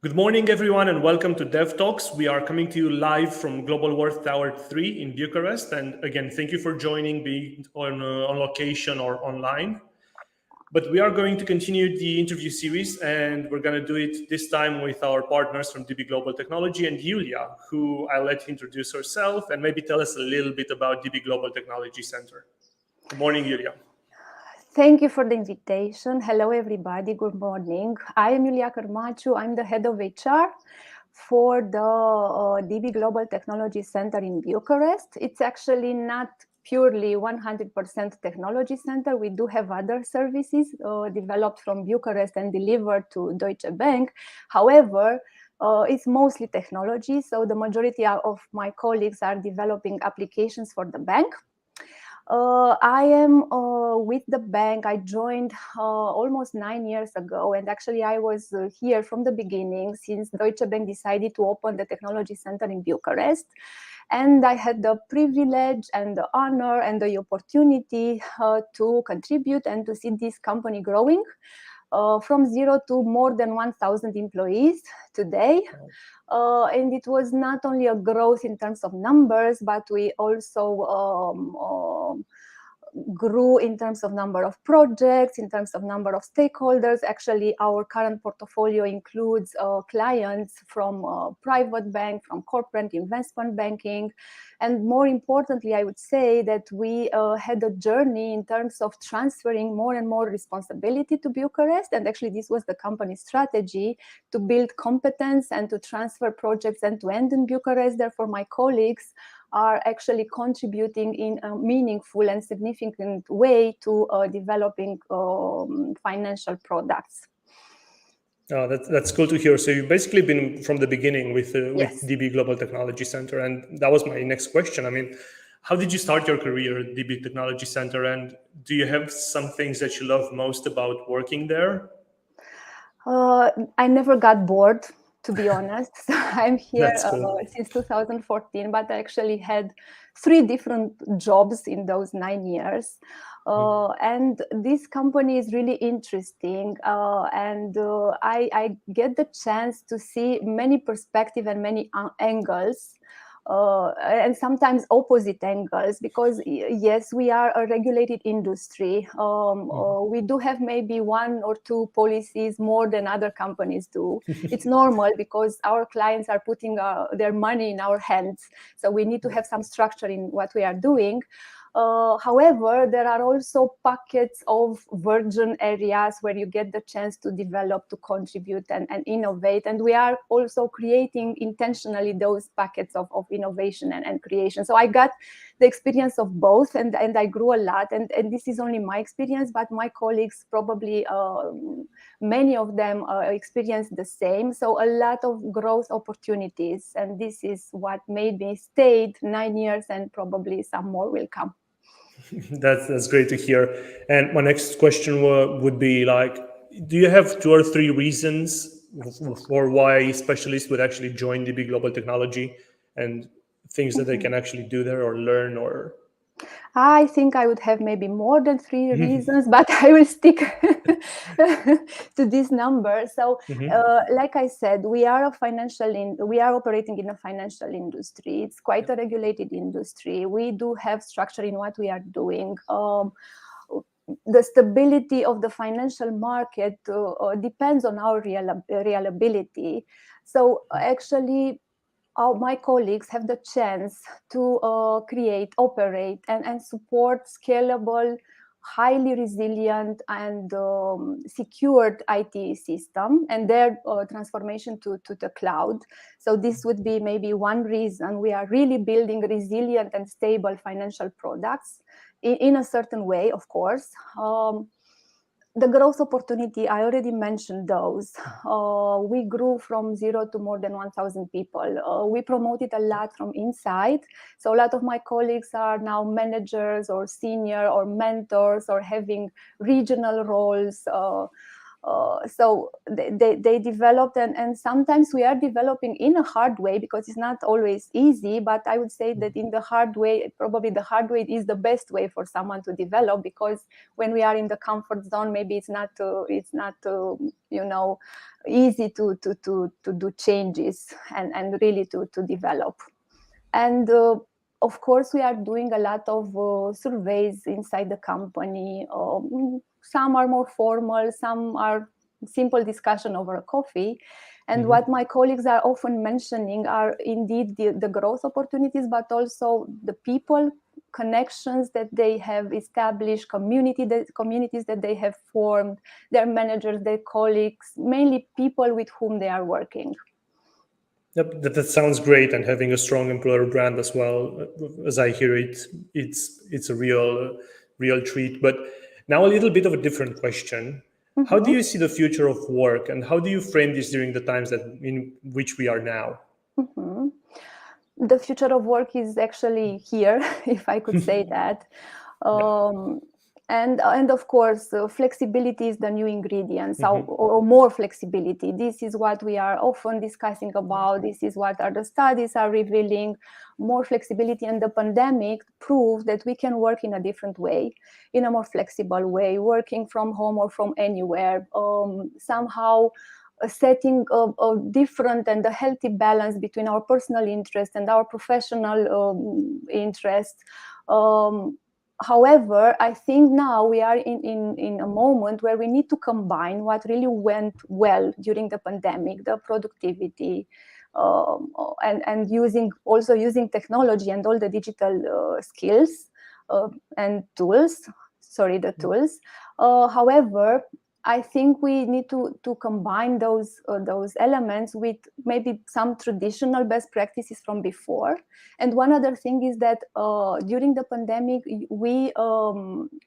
Good morning, everyone, and welcome to DevTalks. We are coming to you live from Global World Tower 3 in Bucharest. And again, thank you for joining, be it on location or online. But we are going to continue the interview series, and we're going to do it this time with our partners from DB Global Technology and Iulia, who I'll let introduce herself and maybe tell us a little bit about DB Global Technology Center. Good morning, Iulia. Thank you for the invitation. Hello, everybody. Good morning. I am Iulia Cirmaciu. I'm the head of HR for the DB Global Technology Center in Bucharest. It's actually not purely 100% technology center. We do have other services developed from Bucharest and delivered to Deutsche Bank. However, it's mostly technology. So the majority of my colleagues are developing applications for the bank. I am with the bank. I joined almost 9 years ago, and actually I was here from the beginning since Deutsche Bank decided to open the technology center in Bucharest. And I had the privilege and the honor and the opportunity to contribute and to see this company growing from 0 to more than 1,000 employees today. And it was not only a growth in terms of numbers, but we also grew in terms of number of projects, in terms of number of stakeholders. Actually, our current portfolio includes clients from private bank, from corporate investment banking. And more importantly, I would say that we had a journey in terms of transferring more and more responsibility to Bucharest. And actually, this was the company's strategy to build competence and to transfer projects end-to-end in Bucharest. Therefore, my colleagues are actually contributing in a meaningful and significant way to developing financial products. That's cool to hear. So you've basically been from the beginning with Yes. DB Global Technology Center, and that was my next question. I mean, how did you start your career at DB Technology Center, and do you have some things that you love most about working there? I never got bored, to be honest. I'm here Cool. since 2014, but I actually had 3 different jobs in those 9 years. And this company is really interesting. And I get the chance to see many perspectives and many angles. And sometimes opposite angles, because yes, we are a regulated industry. We do have maybe 1 or 2 policies more than other companies do. It's normal because our clients are putting their money in our hands. So we need to have some structure in what we are doing. However, there are also pockets of virgin areas where you get the chance to develop, to contribute and innovate. And we are also creating intentionally those pockets of innovation and creation. So I got the experience of both, and I grew a lot. And this is only my experience, but my colleagues probably, many of them experienced the same. So a lot of growth opportunities. And this is what made me stay 9 years, and probably some more will come. That's great to hear. And my next question would be like, do you have 2 or 3 reasons for why specialists would actually join DB Global Technology and things that they can actually do there or learn? Or I think I would have maybe more than 3 reasons, but I will stick to this number. So, like I said, we are operating in a financial industry. It's quite a regulated industry. We do have structure in what we are doing. The stability of the financial market depends on our reliability. So, actually, my colleagues have the chance to create, operate, and support scalable, highly resilient and secured IT system and their transformation to the cloud. So this would be maybe one reason we are really building resilient and stable financial products in a certain way, of course. The growth opportunity, I already mentioned those. We grew from 0 to more than 1,000 people. We promoted a lot from inside. So a lot of my colleagues are now managers or senior or mentors or having regional roles. So they developed, and sometimes we are developing in a hard way, because it's not always easy. But I would say that in the hard way, probably the hard way is the best way for someone to develop, because when we are in the comfort zone, maybe it's not easy to do changes and really to develop. And of course, we are doing a lot of surveys inside the company. Some are more formal, some are simple discussion over a coffee. And what my colleagues are often mentioning are indeed the growth opportunities, but also the people connections that they have established, communities that they have formed, their managers, their colleagues, mainly people with whom they are working. Yep, that sounds great, and having a strong employer brand as well. As I hear it, it's a real treat. But now a little bit of a different question. How do you see the future of work, and how do you frame this during the times in which we are now? The future of work is actually here, if I could say that. And of course, flexibility is the new ingredient, or more flexibility. This is what we are often discussing about. This is what the studies are revealing, more flexibility. And the pandemic proved that we can work in a different way, in a more flexible way, working from home or from anywhere, somehow setting a different and a healthy balance between our personal interest and our professional interest. However, I think now we are in a moment where we need to combine what really went well during the pandemic, the productivity, and using technology and all the digital skills and tools. The tools. However, I think we need to combine those elements with maybe some traditional best practices from before. And one other thing is that during the pandemic, we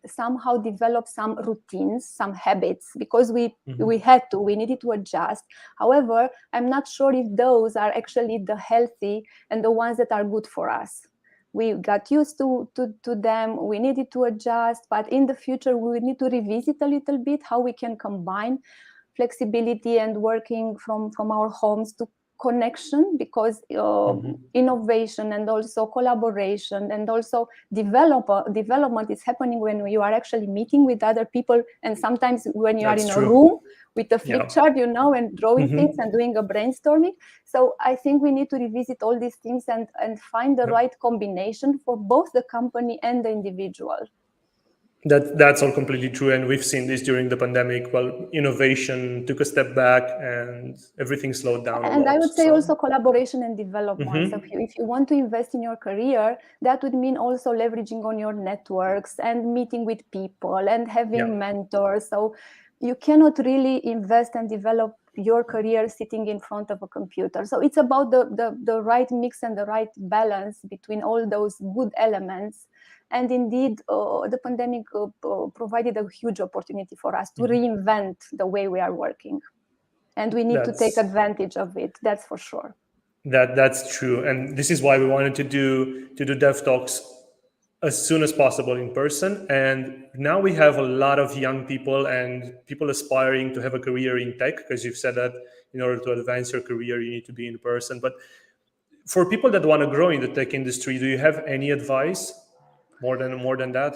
somehow developed some routines, some habits, because we needed to adjust. However, I'm not sure if those are actually the healthy and the ones that are good for us. We got used to them, we needed to adjust, but in the future we need to revisit a little bit how we can combine flexibility and working from our homes to connection, because innovation and also collaboration and also development is happening when you are actually meeting with other people, and sometimes when you are in a room with a flip chart, and drawing things and doing a brainstorming. So I think we need to revisit all these things and find the right combination for both the company and the individual. That's all completely true, and we've seen this during the pandemic. Well, innovation took a step back, and everything slowed down. And I would say also collaboration and development. So if you want to invest in your career, that would mean also leveraging on your networks and meeting with people and having mentors. So you cannot really invest and develop your career sitting in front of a computer. So it's about the right mix and the right balance between all those good elements. And indeed, the pandemic provided a huge opportunity for us to reinvent the way we are working. And we need to take advantage of it, that's for sure. That's true. And this is why we wanted to do DevTalks as soon as possible in person. And now we have a lot of young people and people aspiring to have a career in tech, because you've said that in order to advance your career, you need to be in person. But for people that want to grow in the tech industry, do you have any advice more than that?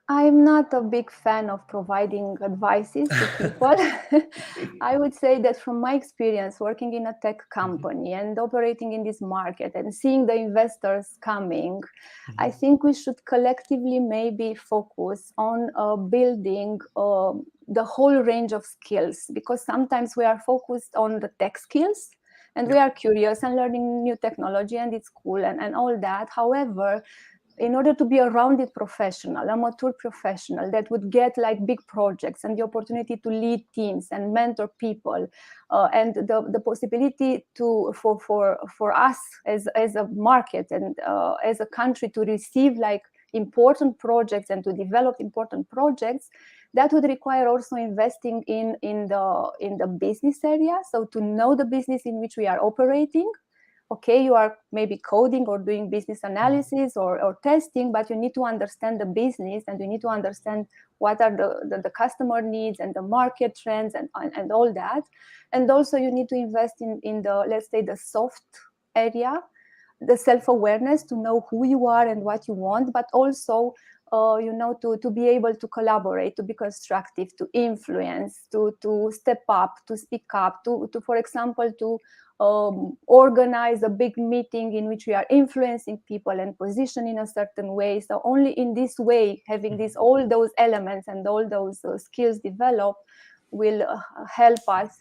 I'm not a big fan of providing advices to people. I would say that from my experience working in a tech company and operating in this market and seeing the investors coming, I think we should collectively maybe focus on building the whole range of skills, because sometimes we are focused on the tech skills and we are curious and learning new technology, and it's cool and all that. However, in order to be a rounded professional, a mature professional that would get like big projects and the opportunity to lead teams and mentor people, and the possibility for us as a market and as a country to receive like important projects and to develop important projects, that would require also investing in the business area. So to know the business in which we are operating, okay, you are maybe coding or doing business analysis or testing, but you need to understand the business, and you need to understand what are the customer needs and the market trends and all that. And also you need to invest in the, let's say, the soft area, the self-awareness to know who you are and what you want, but also to be able to collaborate, to be constructive, to influence, to step up, to speak up, to for example, to organize a big meeting in which we are influencing people and position in a certain way. So only in this way, having all those elements and all those skills developed will help us,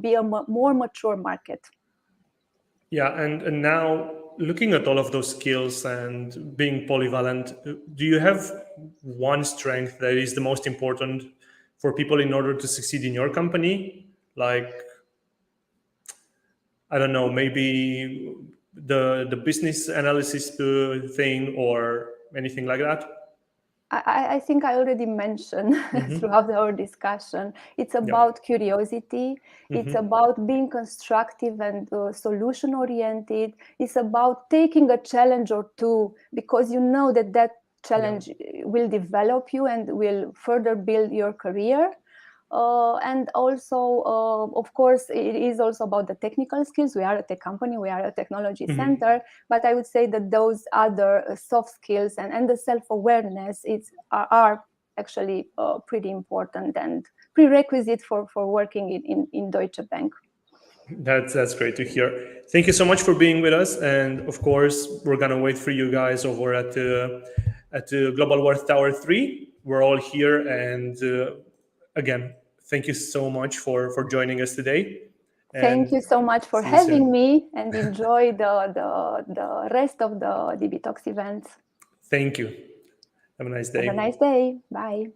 be a more mature market. Yeah, and now looking at all of those skills and being polyvalent, do you have one strength that is the most important for people in order to succeed in your company? Like, I don't know, maybe the business analysis thing or anything like that? I think I already mentioned throughout our discussion, it's about curiosity. It's about being constructive and solution oriented. It's about taking a challenge or two, because you know that challenge will develop you and will further build your career. And also, of course, it is also about the technical skills. We are a tech company, we are a technology center, but I would say that those other soft skills and the self-awareness are actually pretty important and prerequisite for working in Deutsche Bank. That's great to hear. Thank you so much for being with us, and of course, we're gonna wait for you guys over at the Global Worth Tower 3. We're all here, and again, thank you so much for joining us today. Thank you so much for having me, and enjoy the rest of the DevTalks events. Thank you. Have a nice day. Have a nice day. Bye.